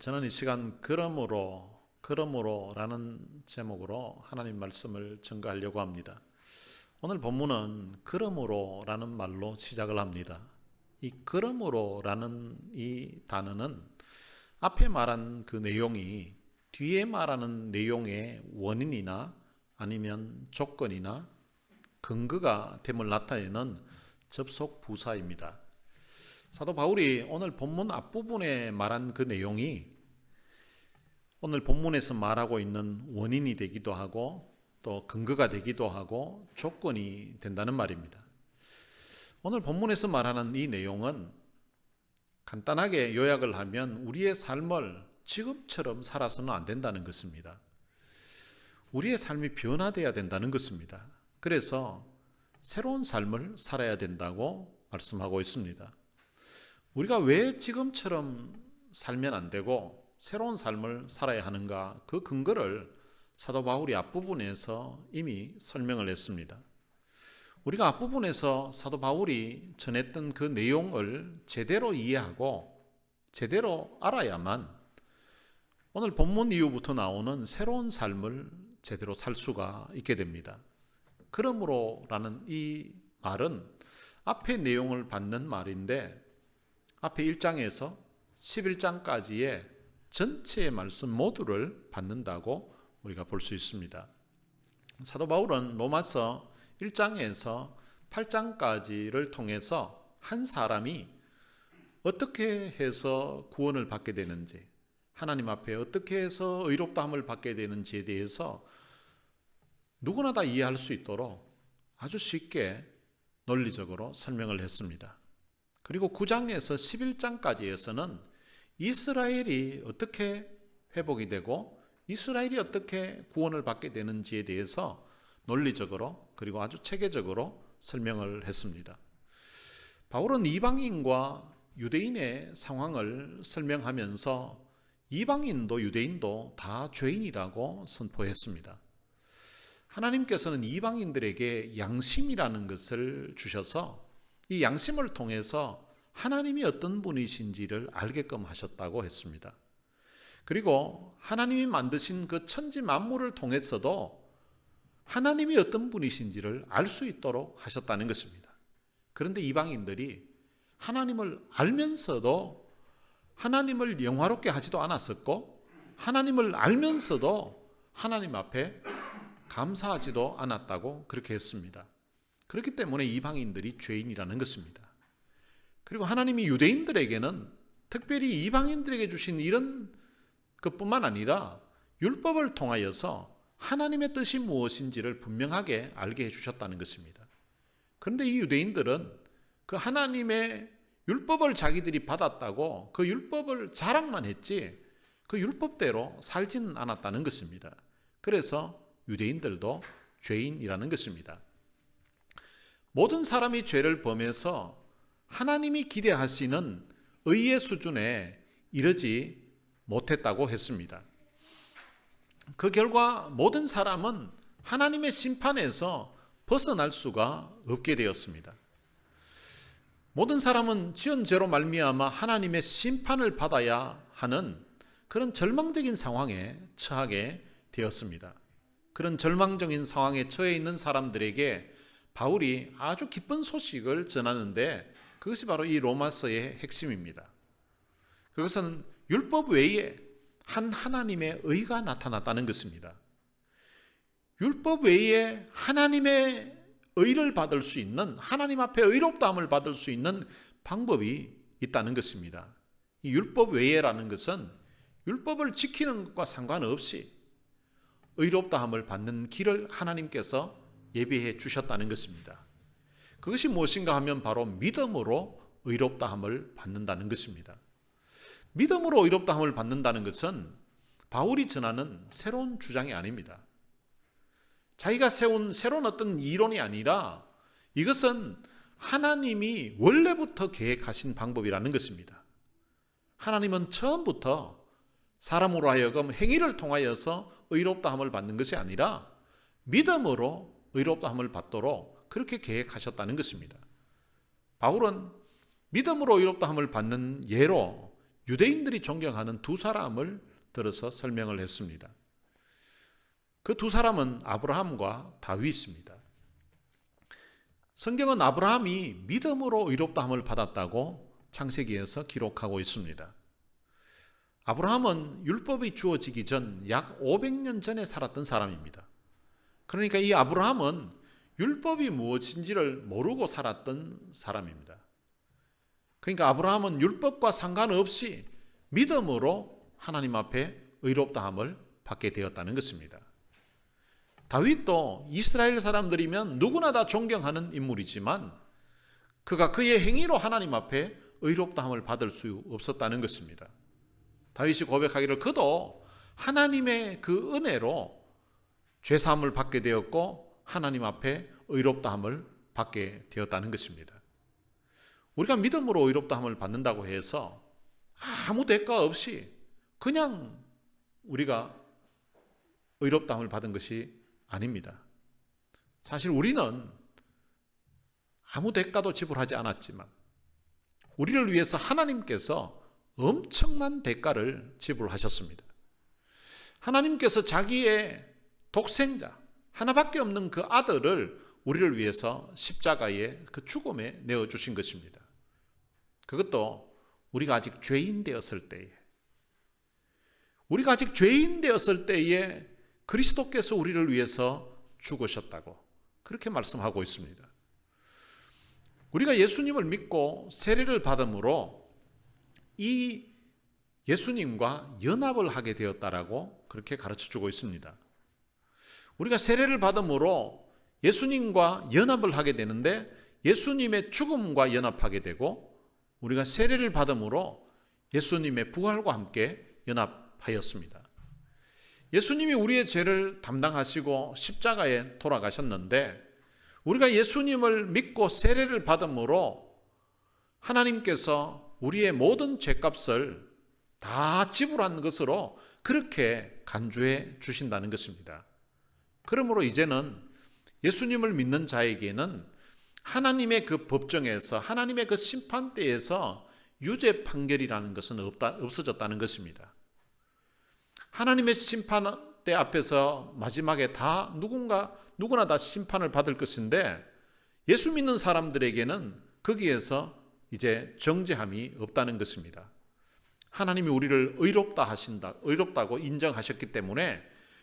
저는 이 시간 그러므로라는 제목으로 하나님 말씀을 증거하려고 합니다. 오늘 본문은 그러므로라는 말로 시작을 합니다. 이 그러므로라는 이 단어는 앞에 말한 그 내용이 뒤에 말하는 내용의 원인이나 아니면 조건이나 근거가 됨을 나타내는 접속 부사입니다. 사도 바울이 오늘 본문 앞부분에 말한 그 내용이 오늘 본문에서 말하고 있는 원인이 되기도 하고 또 근거가 되기도 하고 조건이 된다는 말입니다. 오늘 본문에서 말하는 이 내용은 간단하게 요약을 하면 우리의 삶을 지금처럼 살아서는 안 된다는 것입니다. 우리의 삶이 변화되어야 된다는 것입니다. 그래서 새로운 삶을 살아야 된다고 말씀하고 있습니다. 우리가 왜 지금처럼 살면 안 되고 새로운 삶을 살아야 하는가, 그 근거를 사도 바울이 앞부분에서 이미 설명을 했습니다. 우리가 앞부분에서 사도 바울이 전했던 그 내용을 제대로 이해하고 제대로 알아야만 오늘 본문 이후부터 나오는 새로운 삶을 제대로 살 수가 있게 됩니다. 그러므로라는 이 말은 앞의 내용을 받는 말인데 앞에 1장에서 11장까지의 전체의 말씀 모두를 받는다고 우리가 볼 수 있습니다. 사도 바울은 로마서 1장에서 8장까지를 통해서 한 사람이 어떻게 해서 구원을 받게 되는지, 하나님 앞에 어떻게 해서 의롭다함을 받게 되는지에 대해서 누구나 다 이해할 수 있도록 아주 쉽게 논리적으로 설명을 했습니다. 그리고 9장에서 11장까지에서는 이스라엘이 어떻게 회복이 되고 이스라엘이 어떻게 구원을 받게 되는지에 대해서 논리적으로 그리고 아주 체계적으로 설명을 했습니다. 바울은 이방인과 유대인의 상황을 설명하면서 이방인도 유대인도 다 죄인이라고 선포했습니다. 하나님께서는 이방인들에게 양심이라는 것을 주셔서 이 양심을 통해서 하나님이 어떤 분이신지를 알게끔 하셨다고 했습니다. 그리고 하나님이 만드신 그 천지 만물을 통해서도 하나님이 어떤 분이신지를 알 수 있도록 하셨다는 것입니다. 그런데 이방인들이 하나님을 알면서도 하나님을 영화롭게 하지도 않았었고 하나님을 알면서도 하나님 앞에 감사하지도 않았다고 그렇게 했습니다. 그렇기 때문에 이방인들이 죄인이라는 것입니다. 그리고 하나님이 유대인들에게는 특별히 이방인들에게 주신 이런 것뿐만 아니라 율법을 통하여서 하나님의 뜻이 무엇인지를 분명하게 알게 해주셨다는 것입니다. 그런데 이 유대인들은 그 하나님의 율법을 자기들이 받았다고 그 율법을 자랑만 했지 그 율법대로 살지는 않았다는 것입니다. 그래서 유대인들도 죄인이라는 것입니다. 모든 사람이 죄를 범해서 하나님이 기대하시는 의의 수준에 이르지 못했다고 했습니다. 그 결과 모든 사람은 하나님의 심판에서 벗어날 수가 없게 되었습니다. 모든 사람은 지은 죄로 말미암아 하나님의 심판을 받아야 하는 그런 절망적인 상황에 처하게 되었습니다. 그런 절망적인 상황에 처해 있는 사람들에게 바울이 아주 기쁜 소식을 전하는데 그것이 바로 이 로마서의 핵심입니다. 그것은 율법 외에 한 하나님의 의가 나타났다는 것입니다. 율법 외에 하나님의 의를 받을 수 있는, 하나님 앞에 의롭다함을 받을 수 있는 방법이 있다는 것입니다. 이 율법 외에라는 것은 율법을 지키는 것과 상관없이 의롭다함을 받는 길을 하나님께서 예비해 주셨다는 것입니다. 그것이 무엇인가 하면 바로 믿음으로 의롭다함을 받는다는 것입니다. 믿음으로 의롭다함을 받는다는 것은 바울이 전하는 새로운 주장이 아닙니다. 자기가 세운 새로운 어떤 이론이 아니라 이것은 하나님이 원래부터 계획하신 방법이라는 것입니다. 하나님은 처음부터 사람으로 하여금 행위를 통하여서 의롭다함을 받는 것이 아니라 믿음으로 의롭다함을 받도록 그렇게 계획하셨다는 것입니다. 바울은 믿음으로 의롭다함을 받는 예로 유대인들이 존경하는 두 사람을 들어서 설명을 했습니다. 그 두 사람은 아브라함과 다윗입니다. 성경은 아브라함이 믿음으로 의롭다함을 받았다고 창세기에서 기록하고 있습니다. 아브라함은 율법이 주어지기 전 약 500년 전에 살았던 사람입니다. 그러니까 이 아브라함은 율법이 무엇인지를 모르고 살았던 사람입니다. 그러니까 아브라함은 율법과 상관없이 믿음으로 하나님 앞에 의롭다함을 받게 되었다는 것입니다. 다윗도 이스라엘 사람들이면 누구나 다 존경하는 인물이지만 그가 그의 행위로 하나님 앞에 의롭다함을 받을 수 없었다는 것입니다. 다윗이 고백하기를 그도 하나님의 그 은혜로 죄사함을 받게 되었고 하나님 앞에 의롭다함을 받게 되었다는 것입니다. 우리가 믿음으로 의롭다함을 받는다고 해서 아무 대가 없이 그냥 우리가 의롭다함을 받은 것이 아닙니다. 사실 우리는 아무 대가도 지불하지 않았지만 우리를 위해서 하나님께서 엄청난 대가를 지불하셨습니다. 하나님께서 자기의 독생자 하나밖에 없는 그 아들을 우리를 위해서 십자가의 그 죽음에 내어주신 것입니다. 그것도 우리가 아직 죄인 되었을 때에 그리스도께서 우리를 위해서 죽으셨다고 그렇게 말씀하고 있습니다. 우리가 예수님을 믿고 세례를 받음으로 이 예수님과 연합을 하게 되었다라고 그렇게 가르쳐주고 있습니다. 우리가 세례를 받음으로 예수님과 연합을 하게 되는데 예수님의 죽음과 연합하게 되고 우리가 세례를 받음으로 예수님의 부활과 함께 연합하였습니다. 예수님이 우리의 죄를 담당하시고 십자가에 돌아가셨는데 우리가 예수님을 믿고 세례를 받음으로 하나님께서 우리의 모든 죄값을 다 지불한 것으로 그렇게 간주해 주신다는 것입니다. 그러므로 이제는 예수님을 믿는 자에게는 하나님의 그 법정에서 하나님의 그 심판대에서 유죄 판결이라는 것은 없어졌다는 것입니다. 하나님의 심판대 앞에서 마지막에 다 누구나 다 심판을 받을 것인데 예수 믿는 사람들에게는 거기에서 이제 정죄함이 없다는 것입니다. 하나님이 우리를 의롭다고 인정하셨기 때문에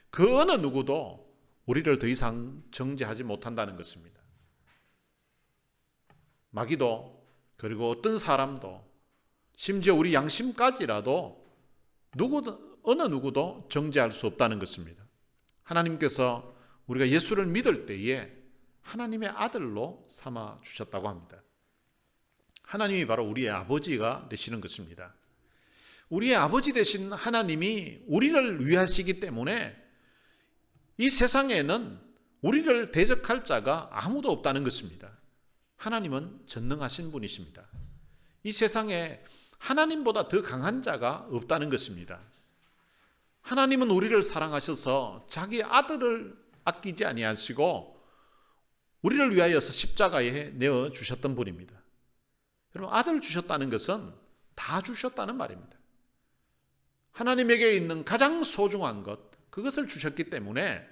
그 어느 누구도 우리를 더 이상 정죄하지 못한다는 것입니다. 마귀도 그리고 어떤 사람도 심지어 우리 양심까지라도 어느 누구도 정죄할 수 없다는 것입니다. 하나님께서 우리가 예수를 믿을 때에 하나님의 아들로 삼아 주셨다고 합니다. 하나님이 바로 우리의 아버지가 되시는 것입니다. 우리의 아버지 되신 하나님이 우리를 위하시기 때문에 이 세상에는 우리를 대적할 자가 아무도 없다는 것입니다. 하나님은 전능하신 분이십니다. 이 세상에 하나님보다 더 강한 자가 없다는 것입니다. 하나님은 우리를 사랑하셔서 자기 아들을 아끼지 아니하시고 우리를 위하여서 십자가에 내어주셨던 분입니다. 여러분, 아들 주셨다는 것은 다 주셨다는 말입니다. 하나님에게 있는 가장 소중한 것, 그것을 주셨기 때문에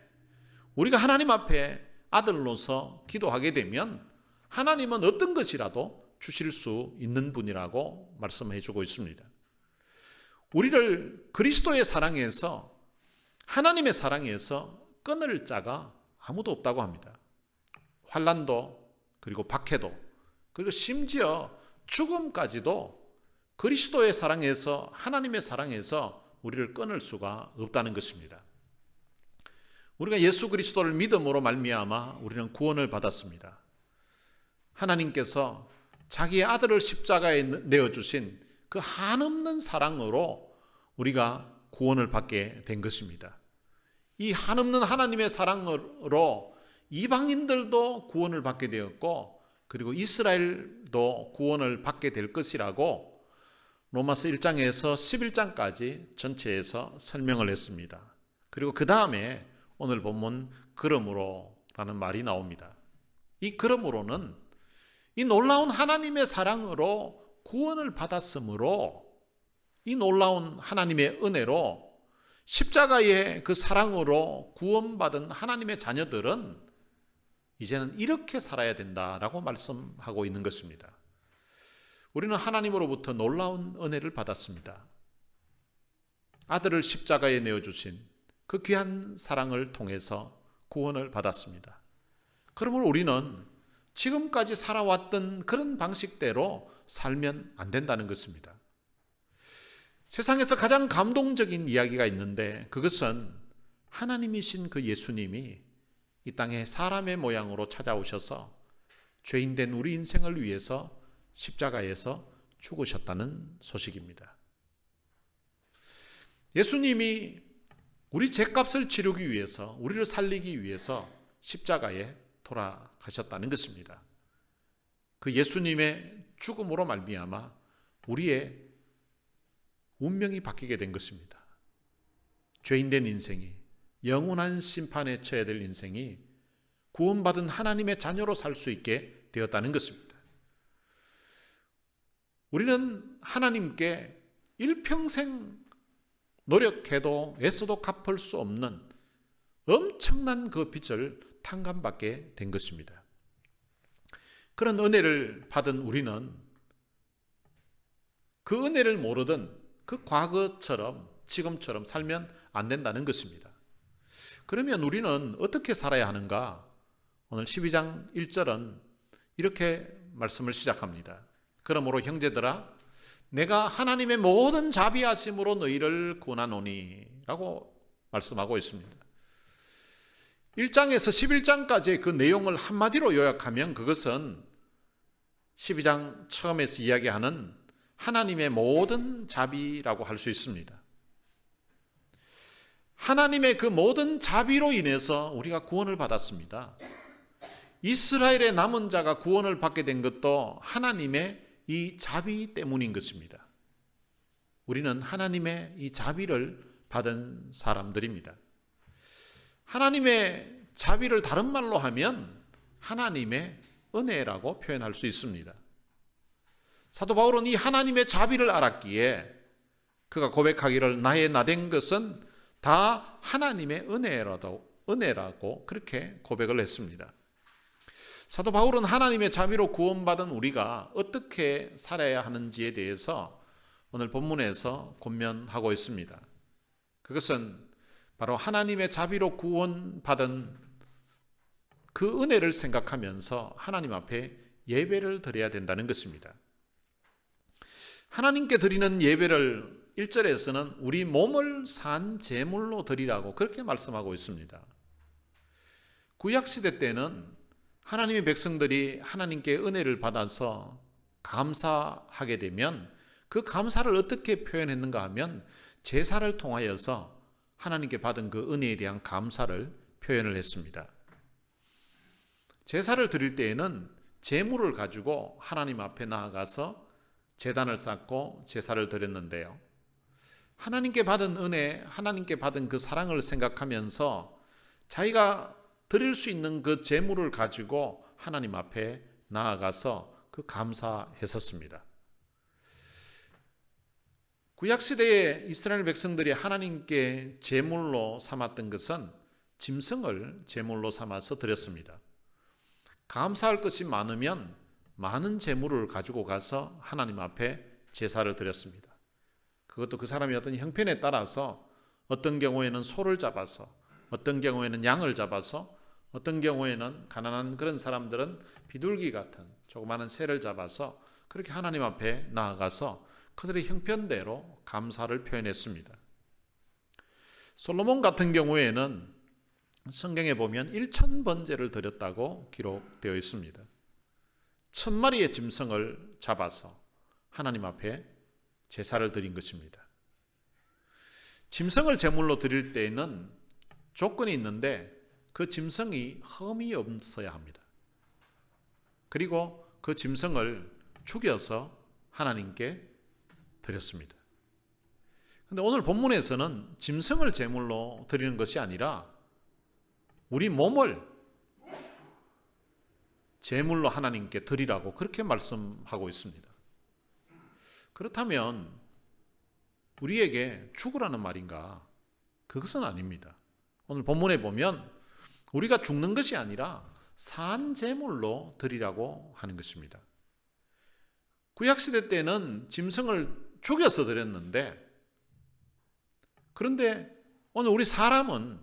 우리가 하나님 앞에 아들로서 기도하게 되면 하나님은 어떤 것이라도 주실 수 있는 분이라고 말씀해 주고 있습니다. 우리를 그리스도의 사랑에서 하나님의 사랑에서 끊을 자가 아무도 없다고 합니다. 환난도 그리고 박해도 그리고 심지어 죽음까지도 그리스도의 사랑에서 하나님의 사랑에서 우리를 끊을 수가 없다는 것입니다. 우리가 예수 그리스도를 믿음으로 말미암아 우리는 구원을 받았습니다. 하나님께서 자기의 아들을 십자가에 내어주신 그 한없는 사랑으로 우리가 구원을 받게 된 것입니다. 이 한없는 하나님의 사랑으로 이방인들도 구원을 받게 되었고 그리고 이스라엘도 구원을 받게 될 것이라고 로마서 1장에서 11장까지 전체에서 설명을 했습니다. 그리고 그 다음에 오늘 본문 그러므로라는 말이 나옵니다. 이 그러므로는 이 놀라운 하나님의 사랑으로 구원을 받았으므로 이 놀라운 하나님의 은혜로 십자가의 그 사랑으로 구원받은 하나님의 자녀들은 이제는 이렇게 살아야 된다라고 말씀하고 있는 것입니다. 우리는 하나님으로부터 놀라운 은혜를 받았습니다. 아들을 십자가에 내어주신 그 귀한 사랑을 통해서 구원을 받았습니다. 그러므로 우리는 지금까지 살아왔던 그런 방식대로 살면 안 된다는 것입니다. 세상에서 가장 감동적인 이야기가 있는데 그것은 하나님이신 그 예수님이 이 땅에 사람의 모양으로 찾아오셔서 죄인된 우리 인생을 위해서 십자가에서 죽으셨다는 소식입니다. 예수님이 우리 죄값을 치르기 위해서, 우리를 살리기 위해서 십자가에 돌아가셨다는 것입니다. 그 예수님의 죽음으로 말미암아 우리의 운명이 바뀌게 된 것입니다. 죄인된 인생이, 영원한 심판에 처해야 될 인생이 구원받은 하나님의 자녀로 살 수 있게 되었다는 것입니다. 우리는 하나님께 일평생 노력해도 애써도 갚을 수 없는 엄청난 그 빚을 탕감받게 된 것입니다. 그런 은혜를 받은 우리는 그 은혜를 모르던 그 과거처럼 지금처럼 살면 안 된다는 것입니다. 그러면 우리는 어떻게 살아야 하는가? 오늘 12장 1절은 이렇게 말씀을 시작합니다. 그러므로 형제들아 내가 하나님의 모든 자비하심으로 너희를 구원하노니 라고 말씀하고 있습니다. 1장에서 11장까지의 그 내용을 한마디로 요약하면 그것은 12장 처음에서 이야기하는 하나님의 모든 자비라고 할 수 있습니다. 하나님의 그 모든 자비로 인해서 우리가 구원을 받았습니다. 이스라엘의 남은 자가 구원을 받게 된 것도 하나님의 이 자비 때문인 것입니다. 우리는 하나님의 이 자비를 받은 사람들입니다. 하나님의 자비를 다른 말로 하면 하나님의 은혜라고 표현할 수 있습니다. 사도 바울은 이 하나님의 자비를 알았기에 그가 고백하기를 나의 나된 것은 다 하나님의 은혜라고 그렇게 고백을 했습니다. 사도 바울은 하나님의 자비로 구원받은 우리가 어떻게 살아야 하는지에 대해서 오늘 본문에서 권면하고 있습니다. 그것은 바로 하나님의 자비로 구원받은 그 은혜를 생각하면서 하나님 앞에 예배를 드려야 된다는 것입니다. 하나님께 드리는 예배를 1절에서는 우리 몸을 산 제물로 드리라고 그렇게 말씀하고 있습니다. 구약시대 때는 하나님의 백성들이 하나님께 은혜를 받아서 감사하게 되면 그 감사를 어떻게 표현했는가 하면 제사를 통하여서 하나님께 받은 그 은혜에 대한 감사를 표현을 했습니다. 제사를 드릴 때에는 제물을 가지고 하나님 앞에 나아가서 제단을 쌓고 제사를 드렸는데요. 하나님께 받은 은혜, 하나님께 받은 그 사랑을 생각하면서 자기가 드릴 수 있는 그 제물을 가지고 하나님 앞에 나아가서 그 감사했었습니다. 구약시대에 이스라엘 백성들이 하나님께 제물로 삼았던 것은 짐승을 제물로 삼아서 드렸습니다. 감사할 것이 많으면 많은 제물을 가지고 가서 하나님 앞에 제사를 드렸습니다. 그것도 그 사람이 어떤 형편에 따라서 어떤 경우에는 소를 잡아서 어떤 경우에는 양을 잡아서 어떤 경우에는 가난한 그런 사람들은 비둘기 같은 조그마한 새를 잡아서 그렇게 하나님 앞에 나아가서 그들의 형편대로 감사를 표현했습니다. 솔로몬 같은 경우에는 성경에 보면 1000번제를 드렸다고 기록되어 있습니다. 1000마리의 짐승을 잡아서 하나님 앞에 제사를 드린 것입니다. 짐승을 제물로 드릴 때에는 조건이 있는데 그 짐승이 흠이 없어야 합니다. 그리고 그 짐승을 죽여서 하나님께 드렸습니다. 그런데 오늘 본문에서는 짐승을 제물로 드리는 것이 아니라 우리 몸을 제물로 하나님께 드리라고 그렇게 말씀하고 있습니다. 그렇다면 우리에게 죽으라는 말인가? 그것은 아닙니다. 오늘 본문에 보면 우리가 죽는 것이 아니라 산 제물로 드리라고 하는 것입니다. 구약시대 때는 짐승을 죽여서 드렸는데, 그런데 오늘 우리 사람은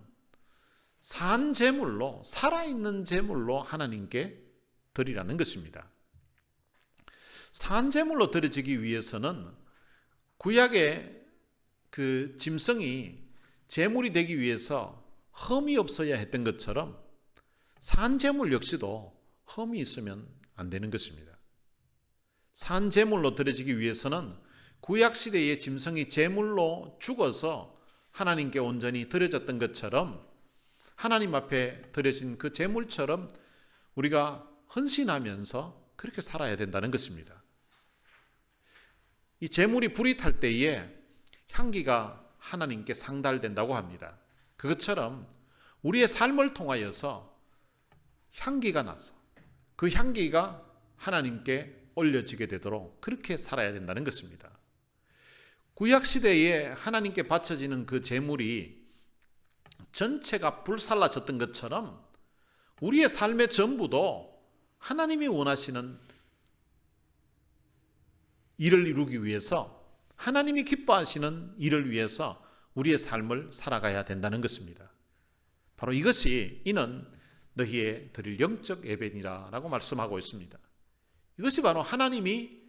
산 제물로, 살아있는 제물로 하나님께 드리라는 것입니다. 산 제물로 드려지기 위해서는 구약의 그 짐승이 제물이 되기 위해서 흠이 없어야 했던 것처럼 산 제물 역시도 흠이 있으면 안 되는 것입니다. 산 제물로 드려지기 위해서는 구약 시대의 짐승이 제물로 죽어서 하나님께 온전히 드려졌던 것처럼 하나님 앞에 드려진 그 제물처럼 우리가 헌신하면서 그렇게 살아야 된다는 것입니다. 이 제물이 불이 탈 때에 향기가 하나님께 상달된다고 합니다. 그것처럼 우리의 삶을 통하여서 향기가 나서 그 향기가 하나님께 올려지게 되도록 그렇게 살아야 된다는 것입니다. 구약시대에 하나님께 바쳐지는 그 제물이 전체가 불살라졌던 것처럼 우리의 삶의 전부도 하나님이 원하시는 일을 이루기 위해서, 하나님이 기뻐하시는 일을 위해서 우리의 삶을 살아가야 된다는 것입니다. 바로 이것이 이는 너희의 드릴 영적 예배니라 라고 말씀하고 있습니다. 이것이 바로 하나님이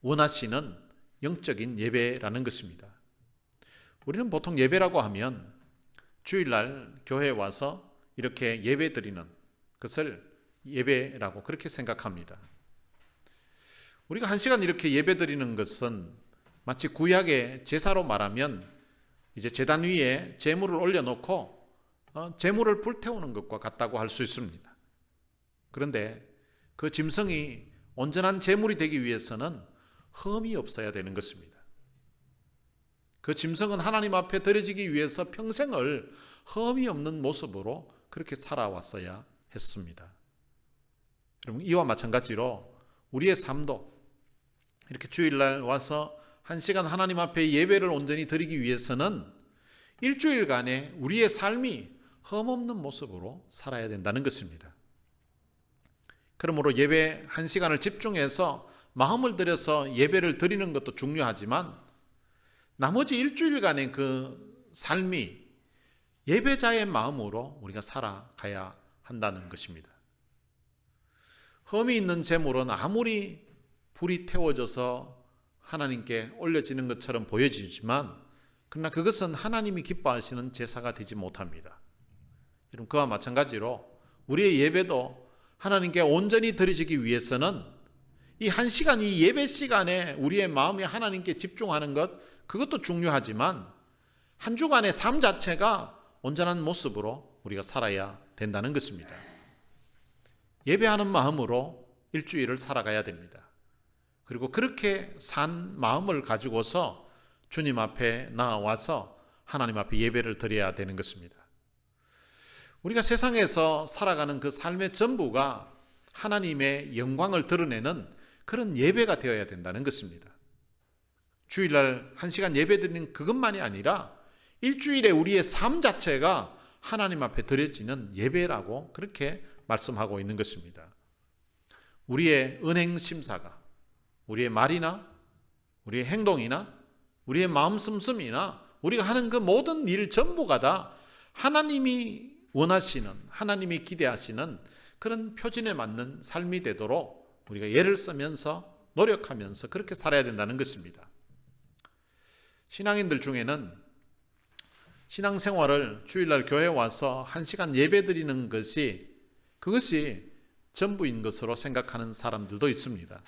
원하시는 영적인 예배라는 것입니다. 우리는 보통 예배라고 하면 주일날 교회에 와서 이렇게 예배 드리는 것을 예배라고 그렇게 생각합니다. 우리가 한 시간 이렇게 예배 드리는 것은 마치 구약의 제사로 말하면 이제 제단 위에 제물을 올려놓고 제물을 불태우는 것과 같다고 할 수 있습니다. 그런데 그 짐승이 온전한 제물이 되기 위해서는 흠이 없어야 되는 것입니다. 그 짐승은 하나님 앞에 드려지기 위해서 평생을 흠이 없는 모습으로 그렇게 살아왔어야 했습니다. 여러분, 이와 마찬가지로 우리의 삶도 이렇게 주일날 와서 한 시간 하나님 앞에 예배를 온전히 드리기 위해서는 일주일간의 우리의 삶이 흠없는 모습으로 살아야 된다는 것입니다. 그러므로 예배 한 시간을 집중해서 마음을 들여서 예배를 드리는 것도 중요하지만 나머지 일주일간의 그 삶이 예배자의 마음으로 우리가 살아가야 한다는 것입니다. 흠이 있는 제물은 아무리 불이 태워져서 하나님께 올려지는 것처럼 보여지지만 그러나 그것은 하나님이 기뻐하시는 제사가 되지 못합니다. 여러분, 그와 마찬가지로 우리의 예배도 하나님께 온전히 드려지기 위해서는 이 한 시간, 이 예배 시간에 우리의 마음이 하나님께 집중하는 것, 그것도 중요하지만 한 주간의 삶 자체가 온전한 모습으로 우리가 살아야 된다는 것입니다. 예배하는 마음으로 일주일을 살아가야 됩니다. 그리고 그렇게 산 마음을 가지고서 주님 앞에 나와서 하나님 앞에 예배를 드려야 되는 것입니다. 우리가 세상에서 살아가는 그 삶의 전부가 하나님의 영광을 드러내는 그런 예배가 되어야 된다는 것입니다. 주일날 한 시간 예배 드리는 그것만이 아니라 일주일에 우리의 삶 자체가 하나님 앞에 드려지는 예배라고 그렇게 말씀하고 있는 것입니다. 우리의 은행 심사가 우리의 말이나 우리의 행동이나 우리의 마음 씀씀이나 우리가 하는 그 모든 일 전부가 다 하나님이 원하시는, 하나님이 기대하시는 그런 표준에 맞는 삶이 되도록 우리가 예를 쓰면서 노력하면서 그렇게 살아야 된다는 것입니다. 신앙인들 중에는 신앙생활을 주일날 교회에 와서 한 시간 예배 드리는 그것이 전부인 것으로 생각하는 사람들도 있습니다.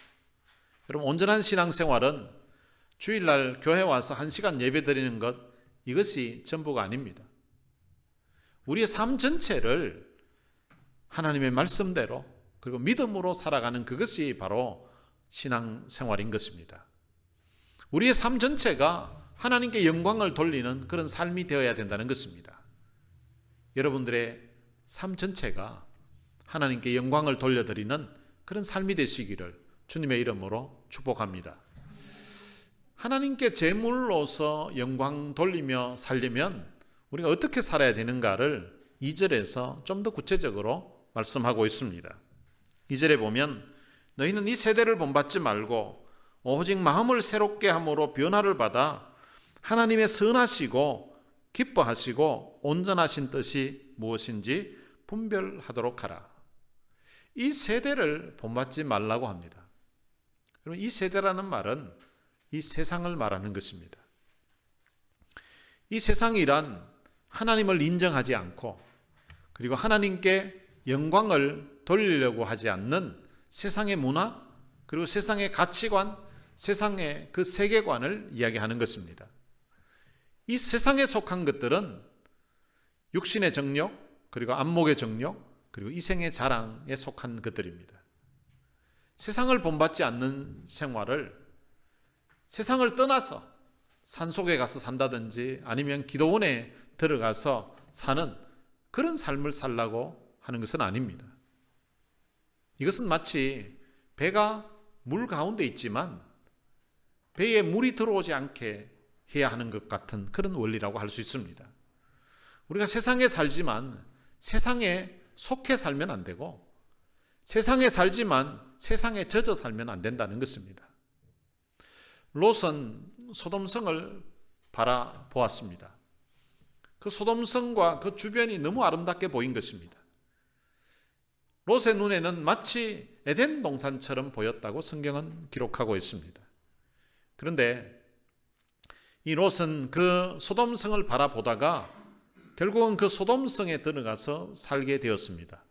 여러분, 온전한 신앙생활은 주일날 교회 와서 한 시간 예배 드리는 것, 이것이 전부가 아닙니다. 우리의 삶 전체를 하나님의 말씀대로 그리고 믿음으로 살아가는 그것이 바로 신앙생활인 것입니다. 우리의 삶 전체가 하나님께 영광을 돌리는 그런 삶이 되어야 된다는 것입니다. 여러분들의 삶 전체가 하나님께 영광을 돌려드리는 그런 삶이 되시기를 주님의 이름으로 축복합니다. 하나님께 제물로서 영광 돌리며 살려면 우리가 어떻게 살아야 되는가를 2절에서 좀 더 구체적으로 말씀하고 있습니다. 2절에 보면 너희는 이 세대를 본받지 말고 오직 마음을 새롭게 함으로 변화를 받아 하나님의 선하시고 기뻐하시고 온전하신 뜻이 무엇인지 분별하도록 하라. 이 세대를 본받지 말라고 합니다. 그럼 이 세대라는 말은 이 세상을 말하는 것입니다. 이 세상이란 하나님을 인정하지 않고 그리고 하나님께 영광을 돌리려고 하지 않는 세상의 문화 그리고 세상의 가치관, 세상의 그 세계관을 이야기하는 것입니다. 이 세상에 속한 것들은 육신의 정욕, 그리고 안목의 정욕, 그리고 이생의 자랑에 속한 것들입니다. 세상을 본받지 않는 생활을 세상을 떠나서 산속에 가서 산다든지 아니면 기도원에 들어가서 사는 그런 삶을 살라고 하는 것은 아닙니다. 이것은 마치 배가 물 가운데 있지만 배에 물이 들어오지 않게 해야 하는 것 같은 그런 원리라고 할 수 있습니다. 우리가 세상에 살지만 세상에 속해 살면 안 되고 세상에 살지만 세상에 젖어 살면 안 된다는 것입니다. 롯은 소돔성을 바라보았습니다. 그 소돔성과 그 주변이 너무 아름답게 보인 것입니다. 롯의 눈에는 마치 에덴 동산처럼 보였다고 성경은 기록하고 있습니다. 그런데 이 롯은 그 소돔성을 바라보다가 결국은 그 소돔성에 들어가서 살게 되었습니다.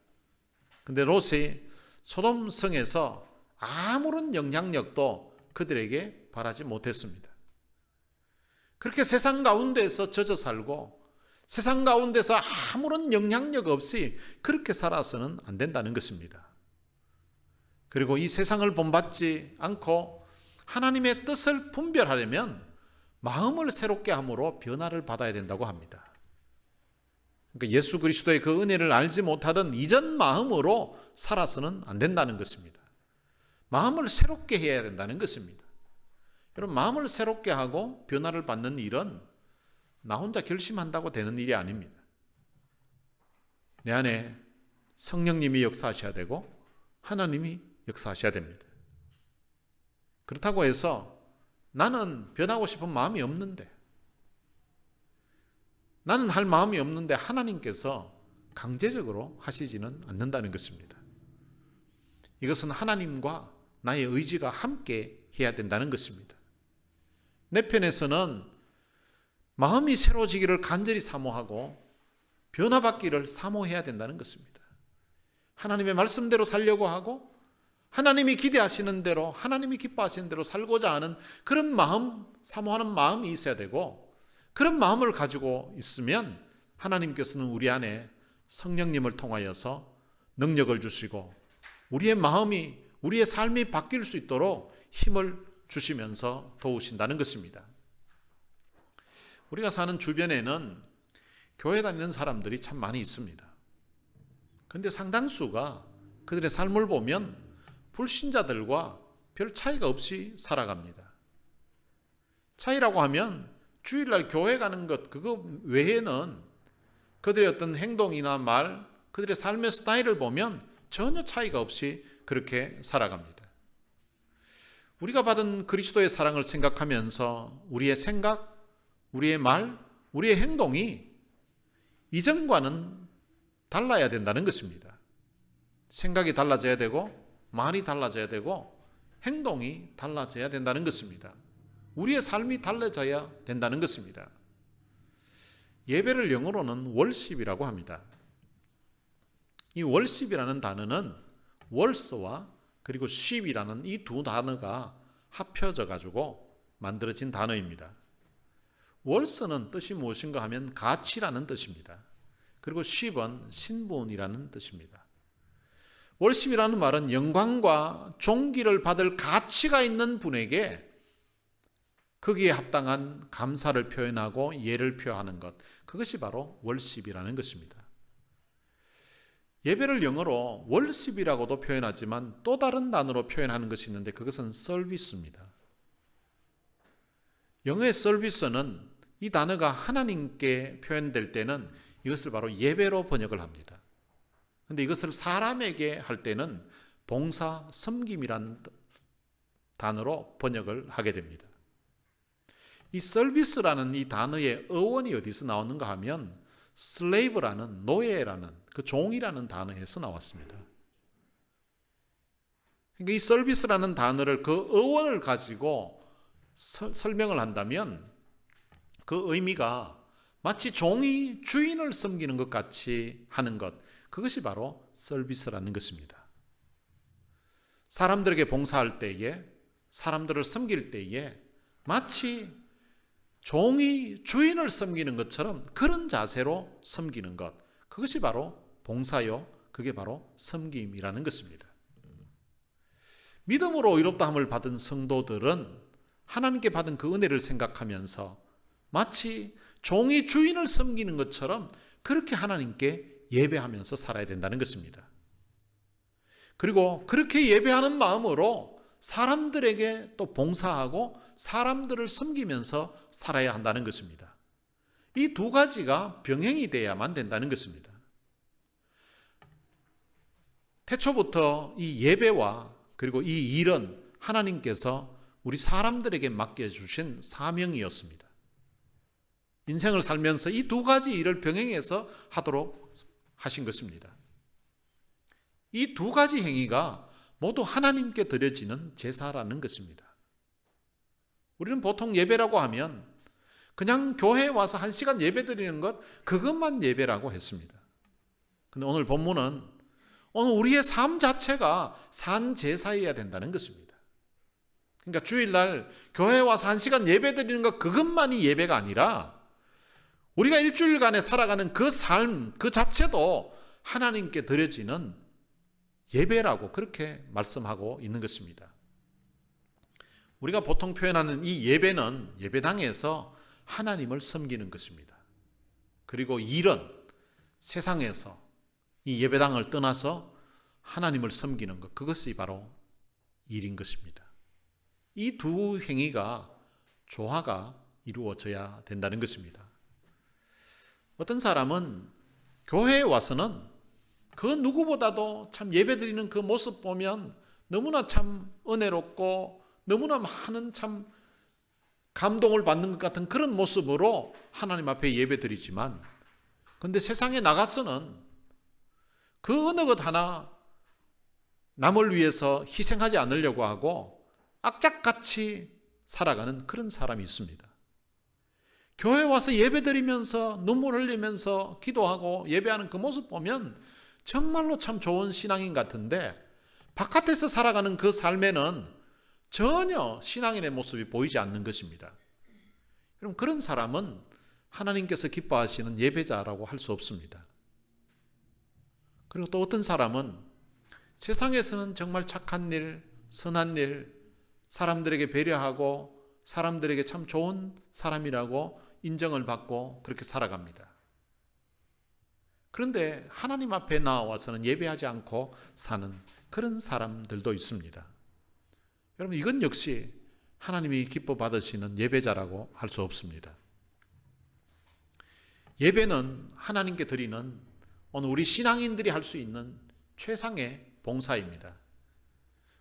그런데 롯이 소돔성에서 아무런 영향력도 그들에게 바라지 못했습니다. 그렇게 세상 가운데서 젖어 살고 세상 가운데서 아무런 영향력 없이 그렇게 살아서는 안 된다는 것입니다. 그리고 이 세상을 본받지 않고 하나님의 뜻을 분별하려면 마음을 새롭게 함으로 변화를 받아야 된다고 합니다. 그러니까 예수 그리스도의 그 은혜를 알지 못하던 이전 마음으로 살아서는 안 된다는 것입니다. 마음을 새롭게 해야 된다는 것입니다. 여러분, 마음을 새롭게 하고 변화를 받는 일은 나 혼자 결심한다고 되는 일이 아닙니다. 내 안에 성령님이 역사하셔야 되고 하나님이 역사하셔야 됩니다. 그렇다고 해서 나는 변하고 싶은 마음이 없는데, 나는 할 마음이 없는데 하나님께서 강제적으로 하시지는 않는다는 것입니다. 이것은 하나님과 나의 의지가 함께 해야 된다는 것입니다. 내 편에서는 마음이 새로워지기를 간절히 사모하고 변화받기를 사모해야 된다는 것입니다. 하나님의 말씀대로 살려고 하고 하나님이 기대하시는 대로, 하나님이 기뻐하시는 대로 살고자 하는 그런 마음, 사모하는 마음이 있어야 되고, 그런 마음을 가지고 있으면 하나님께서는 우리 안에 성령님을 통하여서 능력을 주시고 우리의 마음이, 우리의 삶이 바뀔 수 있도록 힘을 주시면서 도우신다는 것입니다. 우리가 사는 주변에는 교회 다니는 사람들이 참 많이 있습니다. 그런데 상당수가 그들의 삶을 보면 불신자들과 별 차이가 없이 살아갑니다. 차이라고 하면 주일날 교회 가는 것, 그거 외에는 그들의 어떤 행동이나 말, 그들의 삶의 스타일을 보면 전혀 차이가 없이 그렇게 살아갑니다. 우리가 받은 그리스도의 사랑을 생각하면서 우리의 생각, 우리의 말, 우리의 행동이 이전과는 달라야 된다는 것입니다. 생각이 달라져야 되고 말이 달라져야 되고 행동이 달라져야 된다는 것입니다. 우리의 삶이 달라져야 된다는 것입니다. 예배를 영어로는 월십이라고 합니다. 이 월십이라는 단어는 월스와 그리고 쉽이라는 이 두 단어가 합쳐져 가지고 만들어진 단어입니다. 월스는 뜻이 무엇인가 하면 가치라는 뜻입니다. 그리고 쉽은 신분이라는 뜻입니다. 월십이라는 말은 영광과 존귀를 받을 가치가 있는 분에게 거기에 합당한 감사를 표현하고 예를 표하는 것, 그것이 바로 월십이라는 것입니다. 예배를 영어로 월십이라고도 표현하지만 또 다른 단어로 표현하는 것이 있는데 그것은 서비스입니다. 영어의 서비스는 이 단어가 하나님께 표현될 때는 이것을 바로 예배로 번역을 합니다. 그런데 이것을 사람에게 할 때는 봉사, 섬김이라는 단어로 번역을 하게 됩니다. 이 서비스라는 이 단어의 어원이 어디서 나오는가 하면 slave라는, 노예라는, 그 종이라는 단어에서 나왔습니다. 그러니까 이 서비스라는 단어를, 그 어원을 가지고 설명을 한다면 그 의미가 마치 종이 주인을 섬기는 것 같이 하는 것, 그것이 바로 서비스라는 것입니다. 사람들에게 봉사할 때에, 사람들을 섬길 때에 마치 종이 주인을 섬기는 것처럼 그런 자세로 섬기는 것, 그것이 바로 봉사요, 그게 바로 섬김이라는 것입니다. 믿음으로 의롭다함을 받은 성도들은 하나님께 받은 그 은혜를 생각하면서 마치 종이 주인을 섬기는 것처럼 그렇게 하나님께 예배하면서 살아야 된다는 것입니다. 그리고 그렇게 예배하는 마음으로 사람들에게 또 봉사하고 사람들을 섬기면서 살아야 한다는 것입니다. 이 두 가지가 병행이 돼야만 된다는 것입니다. 태초부터 이 예배와 그리고 이 일은 하나님께서 우리 사람들에게 맡겨주신 사명이었습니다. 인생을 살면서 이 두 가지 일을 병행해서 하도록 하신 것입니다. 이 두 가지 행위가 모두 하나님께 드려지는 제사라는 것입니다. 우리는 보통 예배라고 하면 그냥 교회에 와서 1시간 예배 드리는 것, 그것만 예배라고 했습니다. 그런데 오늘 본문은 오늘 우리의 삶 자체가 산 제사여야 된다는 것입니다. 그러니까 주일날 교회에 와서 1시간 예배 드리는 것, 그것만이 예배가 아니라 우리가 일주일간에 살아가는 그 삶, 그 자체도 하나님께 드려지는 예배라고 그렇게 말씀하고 있는 것입니다. 우리가 보통 표현하는 이 예배는 예배당에서 하나님을 섬기는 것입니다. 그리고 일은 세상에서 이 예배당을 떠나서 하나님을 섬기는 것, 그것이 바로 일인 것입니다. 이 두 행위가 조화가 이루어져야 된다는 것입니다. 어떤 사람은 교회에 와서는 그 누구보다도 참 예배드리는 그 모습 보면 너무나 참 은혜롭고 너무나 많은 참 감동을 받는 것 같은 그런 모습으로 하나님 앞에 예배드리지만, 그런데 세상에 나가서는 그 어느 것 하나 남을 위해서 희생하지 않으려고 하고 악착같이 살아가는 그런 사람이 있습니다. 교회 와서 예배드리면서 눈물 흘리면서 기도하고 예배하는 그 모습 보면 정말로 참 좋은 신앙인 같은데, 바깥에서 살아가는 그 삶에는 전혀 신앙인의 모습이 보이지 않는 것입니다. 그럼 그런 사람은 하나님께서 기뻐하시는 예배자라고 할 수 없습니다. 그리고 또 어떤 사람은 세상에서는 정말 착한 일, 선한 일, 사람들에게 배려하고 사람들에게 참 좋은 사람이라고 인정을 받고 그렇게 살아갑니다. 그런데 하나님 앞에 나와서는 예배하지 않고 사는 그런 사람들도 있습니다. 여러분, 이건 역시 하나님이 기뻐 받으시는 예배자라고 할 수 없습니다. 예배는 하나님께 드리는 오늘 우리 신앙인들이 할 수 있는 최상의 봉사입니다.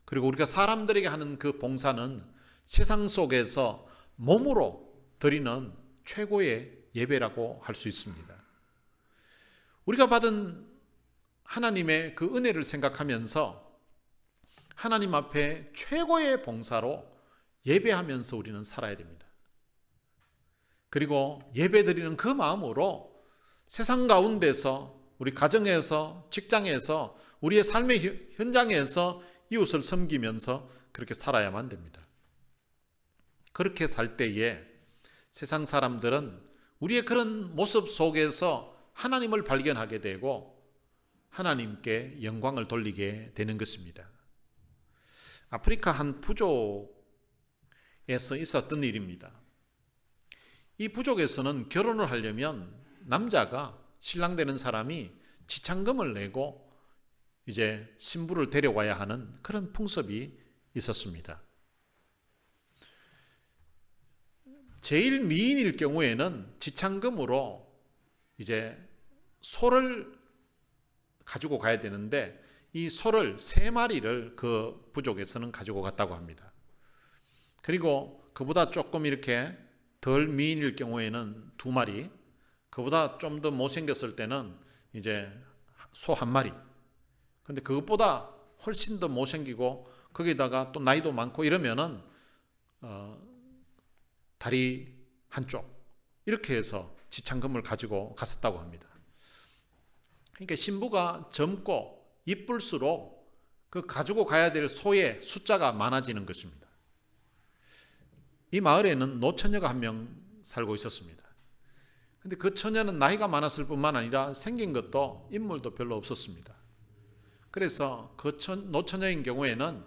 그리고 우리가 사람들에게 하는 그 봉사는 세상 속에서 몸으로 드리는 최고의 예배라고 할 수 있습니다. 우리가 받은 하나님의 그 은혜를 생각하면서 하나님 앞에 최고의 봉사로 예배하면서 우리는 살아야 됩니다. 그리고 예배드리는 그 마음으로 세상 가운데서, 우리 가정에서, 직장에서, 우리의 삶의 현장에서 이웃을 섬기면서 그렇게 살아야만 됩니다. 그렇게 살 때에 세상 사람들은 우리의 그런 모습 속에서 하나님을 발견하게 되고 하나님께 영광을 돌리게 되는 것입니다. 아프리카 한 부족에서 있었던 일입니다. 이 부족에서는 결혼을 하려면 남자가, 신랑 되는 사람이 지참금을 내고 이제 신부를 데려와야 하는 그런 풍습이 있었습니다. 제일 미인일 경우에는 지창금으로 이제 소를 가지고 가야 되는데 이 소를 3마리를 그 부족에서는 가지고 갔다고 합니다. 그리고 그보다 조금 이렇게 덜 미인일 경우에는 2마리, 그보다 좀 더 못생겼을 때는 이제 소 1마리. 근데 그것보다 훨씬 더 못생기고 거기다가 또 나이도 많고 이러면은 다리 한쪽 이렇게 해서 지창금을 가지고 갔었다고 합니다. 그러니까 신부가 젊고 이쁠수록 그 가지고 가야 될 소의 숫자가 많아지는 것입니다. 이 마을에는 노처녀가 한 명 살고 있었습니다. 근데 그 처녀는 나이가 많았을 뿐만 아니라 생긴 것도 인물도 별로 없었습니다. 그래서 그 노처녀인 경우에는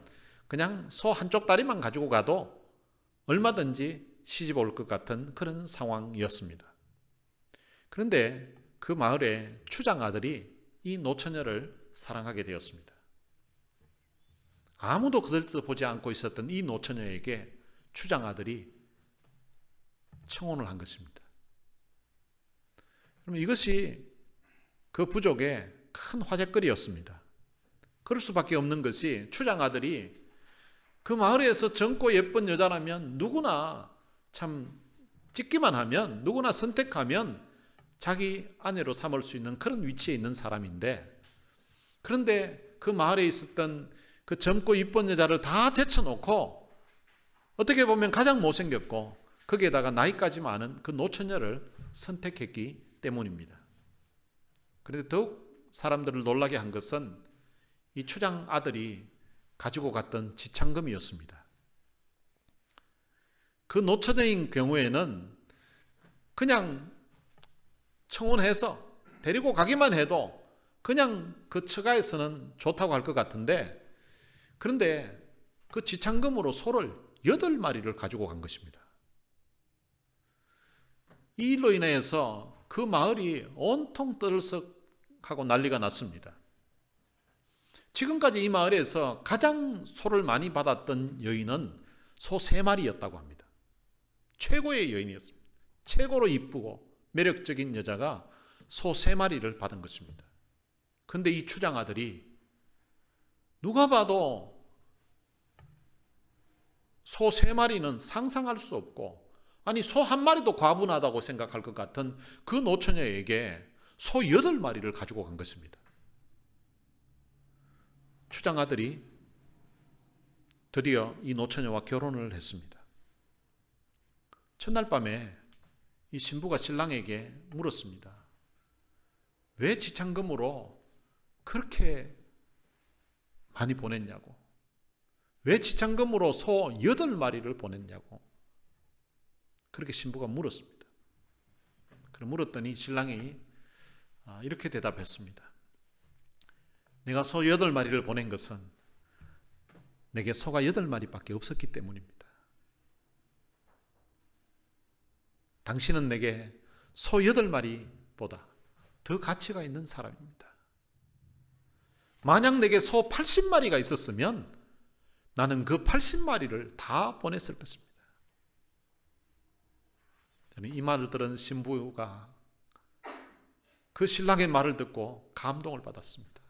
그냥 소 한쪽 다리만 가지고 가도 얼마든지 시집 올 것 같은 그런 상황이었습니다. 그런데 그 마을의 추장 아들이 이 노처녀를 사랑하게 되었습니다. 아무도 그들보지 않고 있었던 이 노처녀에게 추장 아들이 청혼을 한 것입니다. 그럼 이것이 그 부족의 큰 화제거리였습니다. 그럴 수밖에 없는 것이 추장 아들이 그 마을에서 젊고 예쁜 여자라면 누구나 참 찍기만 하면 누구나 선택하면 자기 아내로 삼을 수 있는 그런 위치에 있는 사람인데, 그런데 그 마을에 있었던 그 젊고 이쁜 여자를 다 제쳐놓고 어떻게 보면 가장 못생겼고 거기에다가 나이까지 많은 그 노처녀를 선택했기 때문입니다. 그런데 더욱 사람들을 놀라게 한 것은 이 추장 아들이 가지고 갔던 지창금이었습니다. 그 노처녀인 경우에는 그냥 청혼해서 데리고 가기만 해도 그냥 그 처가에서는 좋다고 할 것 같은데, 그런데 그 지창금으로 소를 8마리를 가지고 간 것입니다. 이 일로 인해서 그 마을이 온통 떠들썩하고 난리가 났습니다. 지금까지 이 마을에서 가장 소를 많이 받았던 여인은 소 3마리였다고 합니다. 최고의 여인이었습니다. 최고로 이쁘고 매력적인 여자가 소 3마리를 받은 것입니다. 그런데 이 추장 아들이 누가 봐도 소 3마리는 상상할 수 없고, 아니 소 1마리도 과분하다고 생각할 것 같은 그 노처녀에게 소 8마리를 가지고 간 것입니다. 추장 아들이 드디어 이 노처녀와 결혼을 했습니다. 첫날 밤에 이 신부가 신랑에게 물었습니다. 왜 지창금으로 그렇게 많이 보냈냐고, 왜 지창금으로 소 8마리를 보냈냐고 그렇게 신부가 물었습니다. 그래 물었더니 신랑이 이렇게 대답했습니다. 내가 소 8마리를 보낸 것은 내게 소가 8마리밖에 없었기 때문입니다. 당신은 내게 소 8마리보다 더 가치가 있는 사람입니다. 만약 내게 소 80마리가 있었으면 나는 그 80마리를 다 보냈을 것입니다. 저는 이 말을 들은 신부가 그 신랑의 말을 듣고 감동을 받았습니다.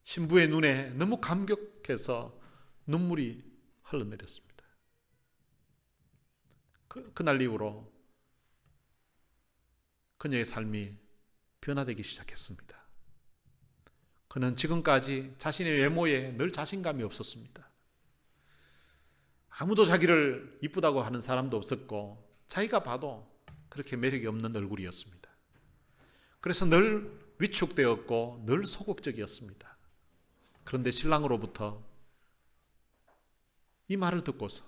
신부의 눈에 너무 감격해서 눈물이 흘러내렸습니다. 그날 이후로 그녀의 삶이 변화되기 시작했습니다. 그는 지금까지 자신의 외모에 늘 자신감이 없었습니다. 아무도 자기를 이쁘다고 하는 사람도 없었고 자기가 봐도 그렇게 매력이 없는 얼굴이었습니다. 그래서 늘 위축되었고 늘 소극적이었습니다. 그런데 신랑으로부터 이 말을 듣고서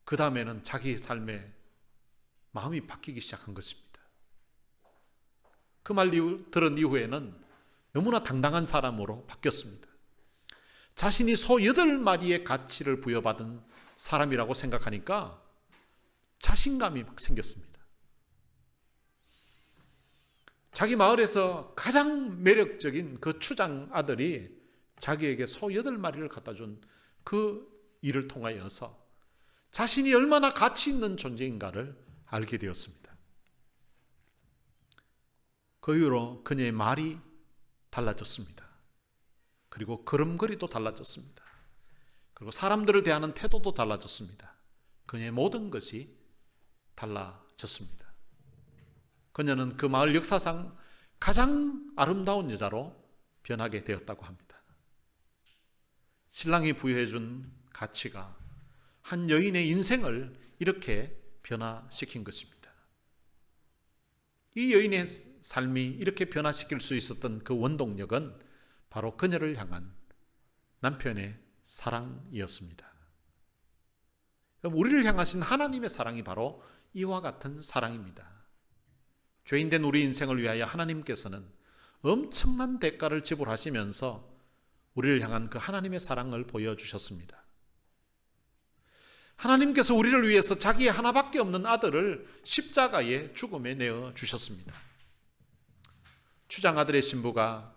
그 다음에는 자기 삶에 마음이 바뀌기 시작한 것입니다. 그 말 들은 이후에는 너무나 당당한 사람으로 바뀌었습니다. 자신이 소 8마리의 가치를 부여받은 사람이라고 생각하니까 자신감이 막 생겼습니다. 자기 마을에서 가장 매력적인 그 추장 아들이 자기에게 소 8마리를 갖다 준 그 일을 통하여서 자신이 얼마나 가치 있는 존재인가를 알게 되었습니다. 그 이후로 그녀의 말이 달라졌습니다. 그리고 걸음걸이도 달라졌습니다. 그리고 사람들을 대하는 태도도 달라졌습니다. 그녀의 모든 것이 달라졌습니다. 그녀는 그 마을 역사상 가장 아름다운 여자로 변하게 되었다고 합니다. 신랑이 부여해 준 가치가 한 여인의 인생을 이렇게 변화시킨 것입니다. 이 여인의 삶이 이렇게 변화시킬 수 있었던 그 원동력은 바로 그녀를 향한 남편의 사랑이었습니다. 우리를 향하신 하나님의 사랑이 바로 이와 같은 사랑입니다. 죄인된 우리 인생을 위하여 하나님께서는 엄청난 대가를 지불하시면서 우리를 향한 그 하나님의 사랑을 보여주셨습니다. 하나님께서 우리를 위해서 자기의 하나밖에 없는 아들을 십자가의 죽음에 내어주셨습니다. 추장아들의 신부가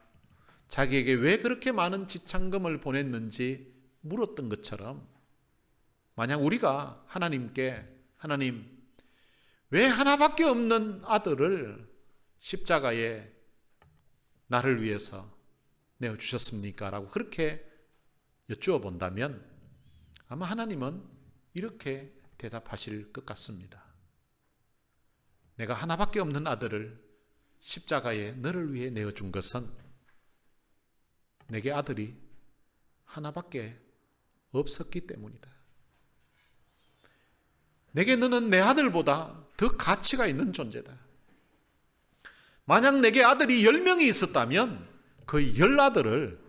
자기에게 왜 그렇게 많은 지참금을 보냈는지 물었던 것처럼, 만약 우리가 하나님께 하나님 왜 하나밖에 없는 아들을 십자가에 나를 위해서 내어주셨습니까? 라고 그렇게 여쭈어 본다면 아마 하나님은 이렇게 대답하실 것 같습니다. 내가 하나밖에 없는 아들을 십자가에 너를 위해 내어준 것은 내게 아들이 하나밖에 없었기 때문이다. 내게 너는 내 아들보다 더 가치가 있는 존재다. 만약 내게 아들이 10명이 있었다면 그 10아들을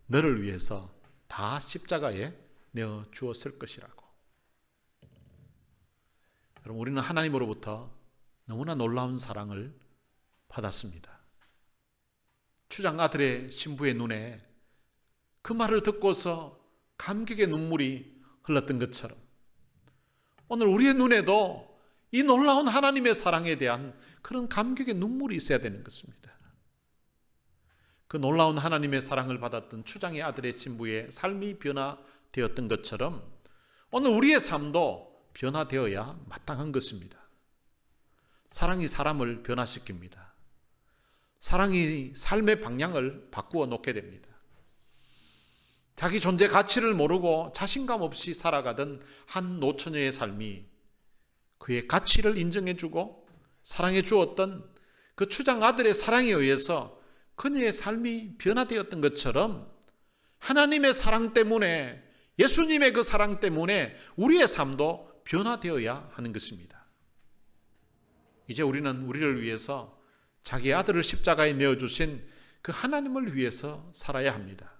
너를 위해서 다 십자가에 내어 주었을 것이라고. 여러분, 우리는 하나님으로부터 너무나 놀라운 사랑을 받았습니다. 추장 아들의 신부의 눈에 그 말을 듣고서 감격의 눈물이 흘렀던 것처럼 오늘 우리의 눈에도 이 놀라운 하나님의 사랑에 대한 그런 감격의 눈물이 있어야 되는 것입니다. 그 놀라운 하나님의 사랑을 받았던 추장의 아들의 신부의 삶이 변화되었던 것처럼 오늘 우리의 삶도 변화되어야 마땅한 것입니다. 사랑이 사람을 변화시킵니다. 사랑이 삶의 방향을 바꾸어 놓게 됩니다. 자기 존재 가치를 모르고 자신감 없이 살아가던 한 노처녀의 삶이 그의 가치를 인정해주고 사랑해 주었던 그 추장 아들의 사랑에 의해서 그녀의 삶이 변화되었던 것처럼 하나님의 사랑 때문에, 예수님의 그 사랑 때문에 우리의 삶도 변화되어야 하는 것입니다. 이제 우리는 우리를 위해서 자기 아들을 십자가에 내어주신 그 하나님을 위해서 살아야 합니다.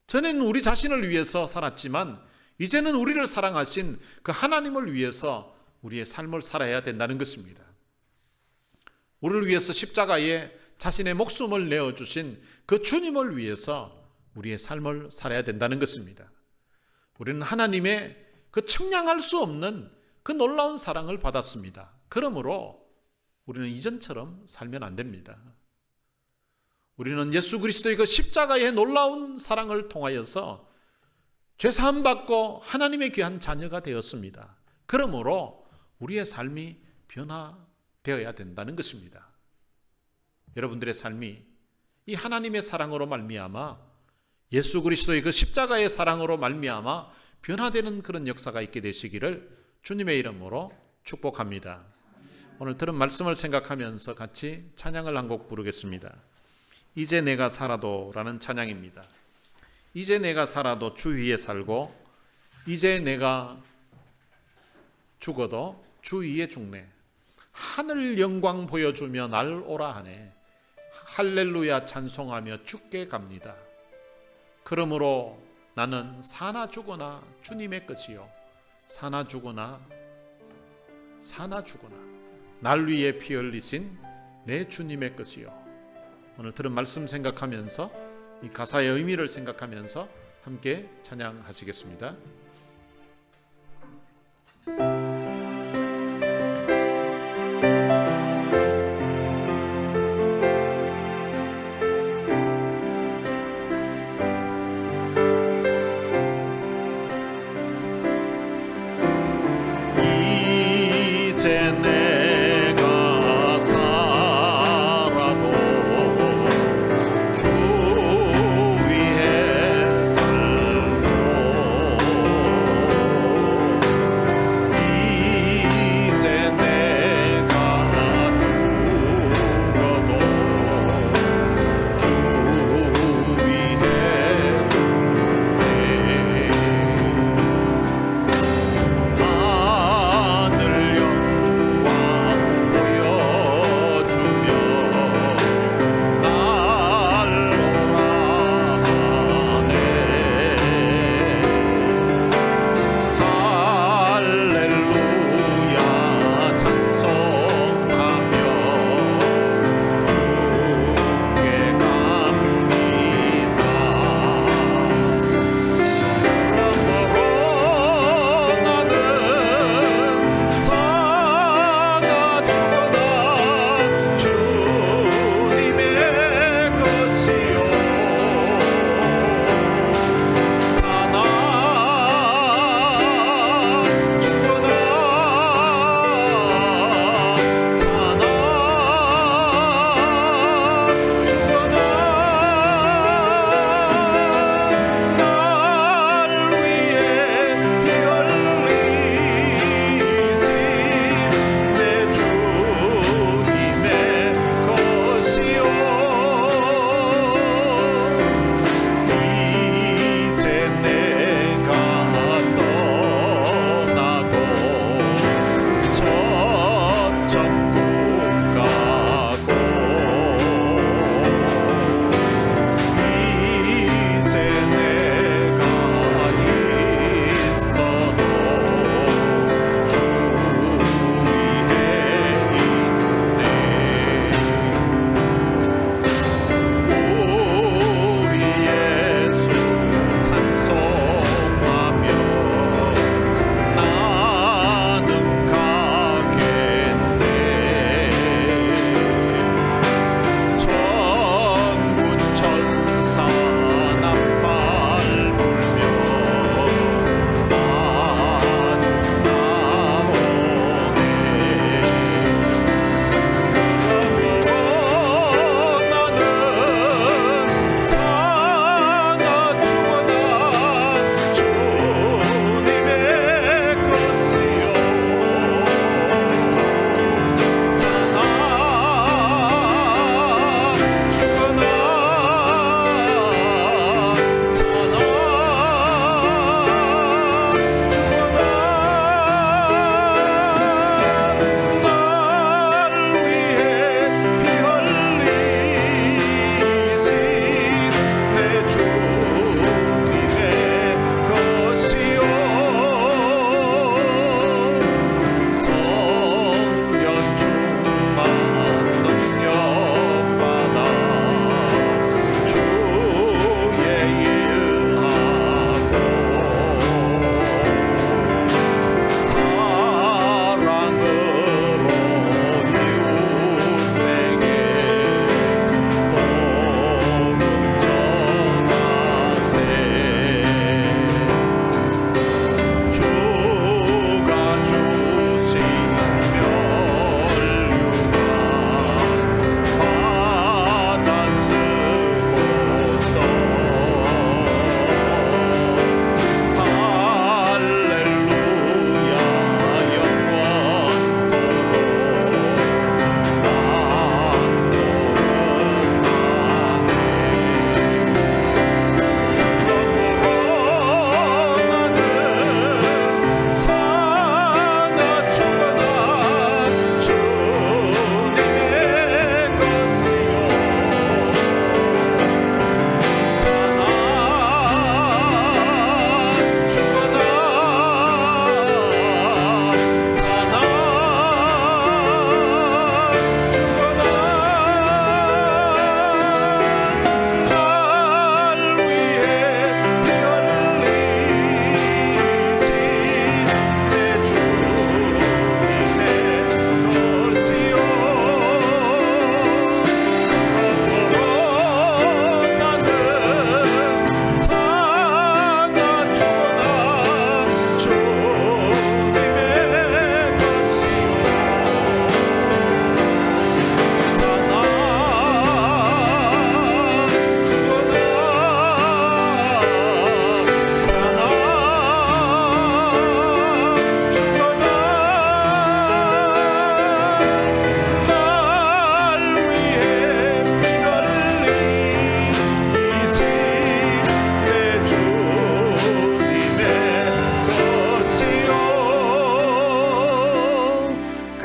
전에는 우리 자신을 위해서 살았지만 이제는 우리를 사랑하신 그 하나님을 위해서 우리의 삶을 살아야 된다는 것입니다. 우리를 위해서 십자가에 자신의 목숨을 내어주신 그 주님을 위해서 우리의 삶을 살아야 된다는 것입니다. 우리는 하나님의 그 청량할 수 없는 그 놀라운 사랑을 받았습니다. 그러므로 우리는 이전처럼 살면 안 됩니다. 우리는 예수 그리스도의 그 십자가의 놀라운 사랑을 통하여서 죄사함 받고 하나님의 귀한 자녀가 되었습니다. 그러므로 우리의 삶이 변화되어야 된다는 것입니다. 여러분들의 삶이 이 하나님의 사랑으로 말미암아, 예수 그리스도의 그 십자가의 사랑으로 말미암아 변화되는 그런 역사가 있게 되시기를 주님의 이름으로 축복합니다. 오늘 들은 말씀을 생각하면서 같이 찬양을 한 곡 부르겠습니다. 이제 내가 살아도 라는 찬양입니다. 이제 내가 살아도 주 위에 살고 이제 내가 죽어도 주 위에 죽네. 하늘 영광 보여주며 날 오라 하네. 할렐루야 찬송하며 주께 갑니다. 그러므로 나는 사나 죽으나 주님의 것이요 사나 죽으나 날 위해 피 흘리신 내 주님의 것이요. 오늘 들은 말씀 생각하면서 이 가사의 의미를 생각하면서 함께 찬양하시겠습니다. 내가 살아도 주 위에 살고 이제 내가 죽어도 주 위에 죽네. 하늘 영광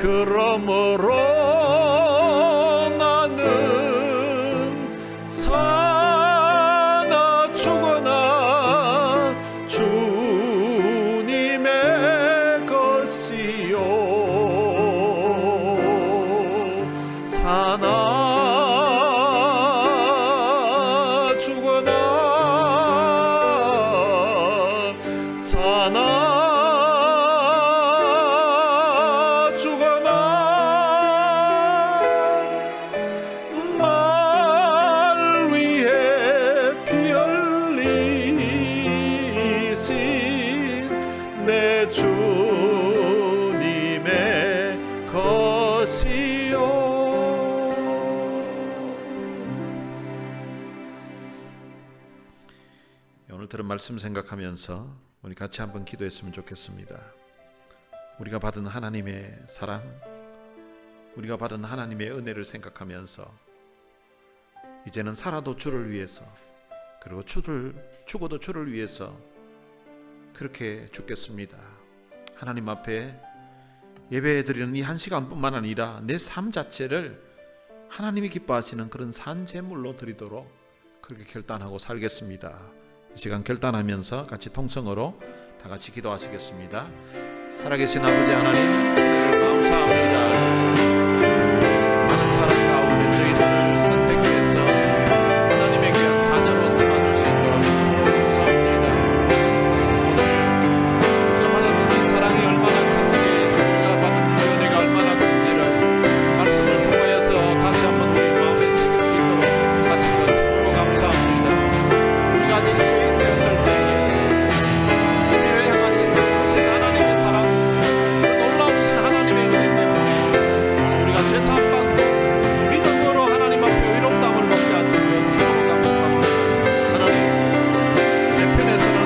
그러므로 나는 사나 죽으나 주님의 것이요 사나 죽으나 사나 오늘 들은 말씀 생각하면서 우리 같이 한번 기도했으면 좋겠습니다. 우리가 받은 하나님의 사랑, 우리가 받은 하나님의 은혜를 생각하면서 이제는 살아도 주를 위해서, 그리고 죽어도 주를 위해서 그렇게 죽겠습니다. 하나님 앞에 예배드리는 이 한 시간뿐만 아니라 내 삶 자체를 하나님이 기뻐하시는 그런 산 제물로 드리도록 그렇게 결단하고 살겠습니다. 이 시간 결단하면서 같이 통성으로 다 같이 기도하시겠습니다. 살아계신 아버지 하나님, 은혜를 감사합니다. 많은 사랑 가운데 저희들을 선택해서 하나님의 귀한 자녀로 삼아주신 것 감사합니다. 오늘 우리가 받았던 이 사랑이 얼마나 큰지, 우리가 받은 은혜가 얼마나 큰지를 말씀을 통하여서 다시 한번 우리 마음에 새길 수 있도록 하신 것 참으로 감사합니다. 우리가 아직 주인 되었을 때에 우리를 향하신 크신 하나님의 사랑, 그 놀라우신 하나님의 은혜 때문에 우리가 제사함받고 믿음으로 하나님 앞에 의롭다함을 받게 하신 것 참으로 감사합니다. 하나님, 내 편에서는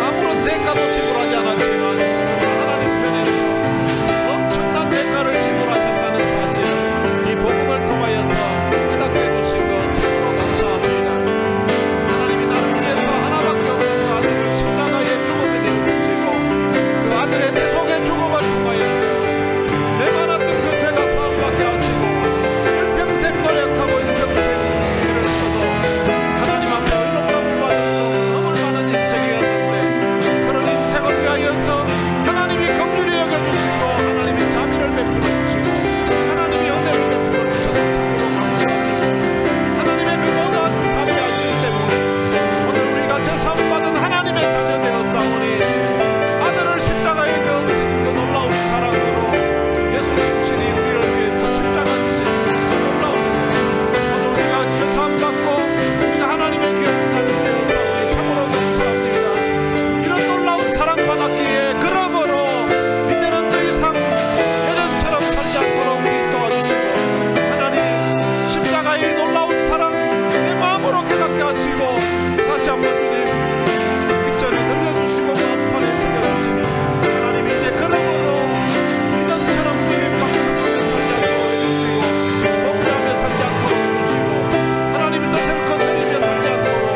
아무런 대가도 지불하지 않았지만 하나님 편에서 엄청난 대가를 지불하셨다는 사실, 이 복음을 통하여서 깨닫게 해주신 것 참으로 감사합니다. 하나님이 나를 위해서 하나밖에 없는 그 아들을 십자가의 죽음에 내어주시고 그 아들의 대속의 죽음을 통하여서 내 많았던 그 죄가 사함받게 하시고 일평생 노력하고 일평생 애를 써도 하나님 앞에 의롭다함을 받아서 너무 많은 인생이었는데 그런 인생을 위하여서 하나님이 긍휼히 여겨주시고 하나님이 자비를 베풀어 주시고 하나님이 은혜를 베풀어 주셔서 참으로 감사합니다. 하나님의 그 모든 자비하심 때문에 오늘 우리가 제사함받은 하나님의 자녀 되었사오니 아들을 십자가에 넣어주신 그 놀라운 사랑으로 예수님 친히 우리를 위해서 십자가 지신 그 놀라운 은혜, 오늘 우리가 제사함받고 우리가 하나님의 귀한 자녀 되었사오니 참으로 감사합니다. 이런 놀라운 사랑 받았기에 그러므로 이제는 더 이상 예전처럼 살지 않도록 우리 도와주시고 하나님 십자가의 놀라운 사랑 내 마음으로 깨닫게 하시고 다시 한번 주님 깃전에 들려주시고 마음판에 새겨주시니 하나님 이제 그러므로 이전처럼 주님 박해하며 살지 않도록 해주시고 범죄하며 살지 않도록 해주시고 하나님 뜻을 거스리며 살지 않도록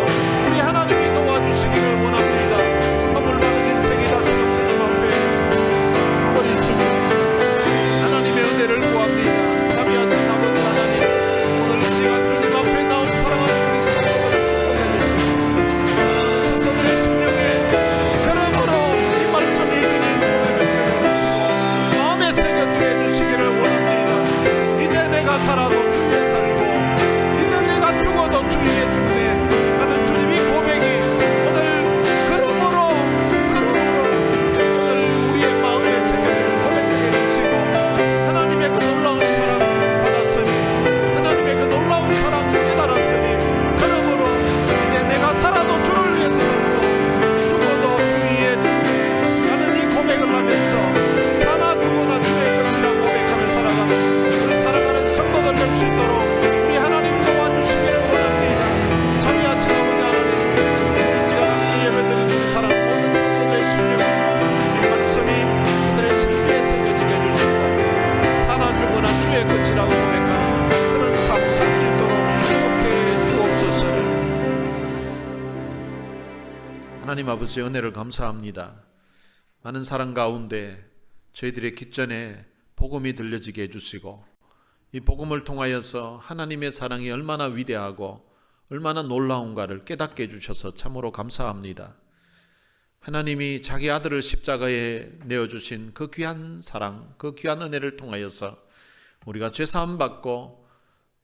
우리 하나님이 도와주시기를 원합니다. 허물 많은 인생이 다시금 주님 앞에 머리 숙이고 하나님의 은혜를 구합니다. 자비하신 아버지 하나님, 오늘 이 시간 주님 앞에 나온 사랑하는 우리 성도들을 축복해 주시고 성도들의 심령에 그러므로 이 말씀이 주님 몸에 맺혀주시고 마음에 새겨지게 해주시기를 원합니다. 이제 내가 살아도 주위에 살고 이제 내가 죽어도 주위에 죽네 하는 주님의 고백이 오늘 그러므로 오늘 우리의 마음에 새겨지는 고백되게 해주시고 하나님의 그 놀라운 사랑 받았으니 하나님의 그 놀라운 사랑 깨달았으니 그러므로 이제 내가 살아도 주를 위해서 살고 죽어도 주위에 죽네 하는 이 고백을 하면서 사나 죽어나 주의 것이라 고백하며 살아가는 우리 사랑하는 성도들 될 수 있도록 우리 하나님 도와주시기를 원합니다. 자비하신 아버지 하나님, 이 시간 함께 예배드리는 우리 사랑 모든 성도들의 심령에 이 말씀이 그들의 심리에 새겨지게 해주시고 사나 죽어나 주의 것이라고 고백하는 그런 삶 살 수 있도록 축복해 주옵소서. 하나님 아버지 은혜를 감사합니다. 많은 사랑 가운데 저희들의 깃전에 복음이 들려지게 해주시고 이 복음을 통하여서 하나님의 사랑이 얼마나 위대하고 얼마나 놀라운가를 깨닫게 해주셔서 참으로 감사합니다. 하나님이 자기 아들을 십자가에 내어주신 그 귀한 사랑, 그 귀한 은혜를 통하여서 우리가 죄사함 받고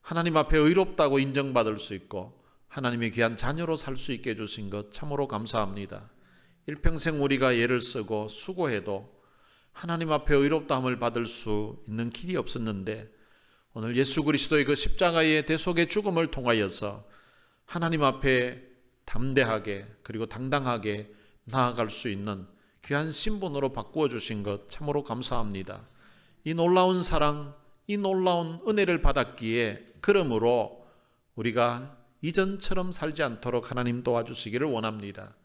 하나님 앞에 의롭다고 인정받을 수 있고 하나님의 귀한 자녀로 살 수 있게 해주신 것 참으로 감사합니다. 일평생 우리가 애를 쓰고 수고해도 하나님 앞에 의롭다함을 받을 수 있는 길이 없었는데 오늘 예수 그리스도의 그 십자가의 대속의 죽음을 통하여서 하나님 앞에 담대하게 그리고 당당하게 나아갈 수 있는 귀한 신분으로 바꾸어 주신 것 참으로 감사합니다. 이 놀라운 사랑, 이 놀라운 은혜를 받았기에 그러므로 우리가 이전처럼 살지 않도록 하나님 도와주시기를 원합니다.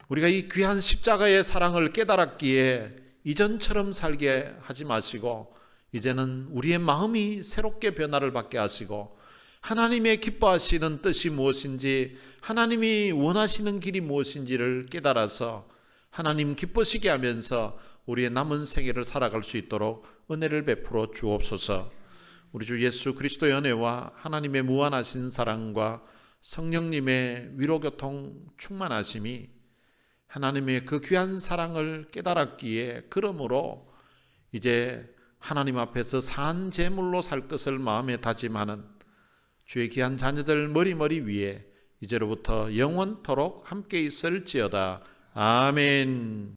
우리가 이 귀한 십자가의 사랑을 깨달았기에 이전처럼 살게 하지 마시고 이제는 우리의 마음이 새롭게 변화를 받게 하시고 하나님의 기뻐하시는 뜻이 무엇인지 하나님이 원하시는 길이 무엇인지를 깨달아서 하나님 기쁘시게 하면서 우리의 남은 생애를 살아갈 수 있도록 은혜를 베풀어 주옵소서. 우리 주 예수 그리스도의 은혜와 하나님의 무한하신 사랑과 성령님의 위로교통 충만하심이 하나님의 그 귀한 사랑을 깨달았기에 그러므로 이제 하나님 앞에서 산 제물로 살 것을 마음에 다짐하는 주의 귀한 자녀들 머리머리 위에 이제로부터 영원토록 함께 있을지어다. 아멘.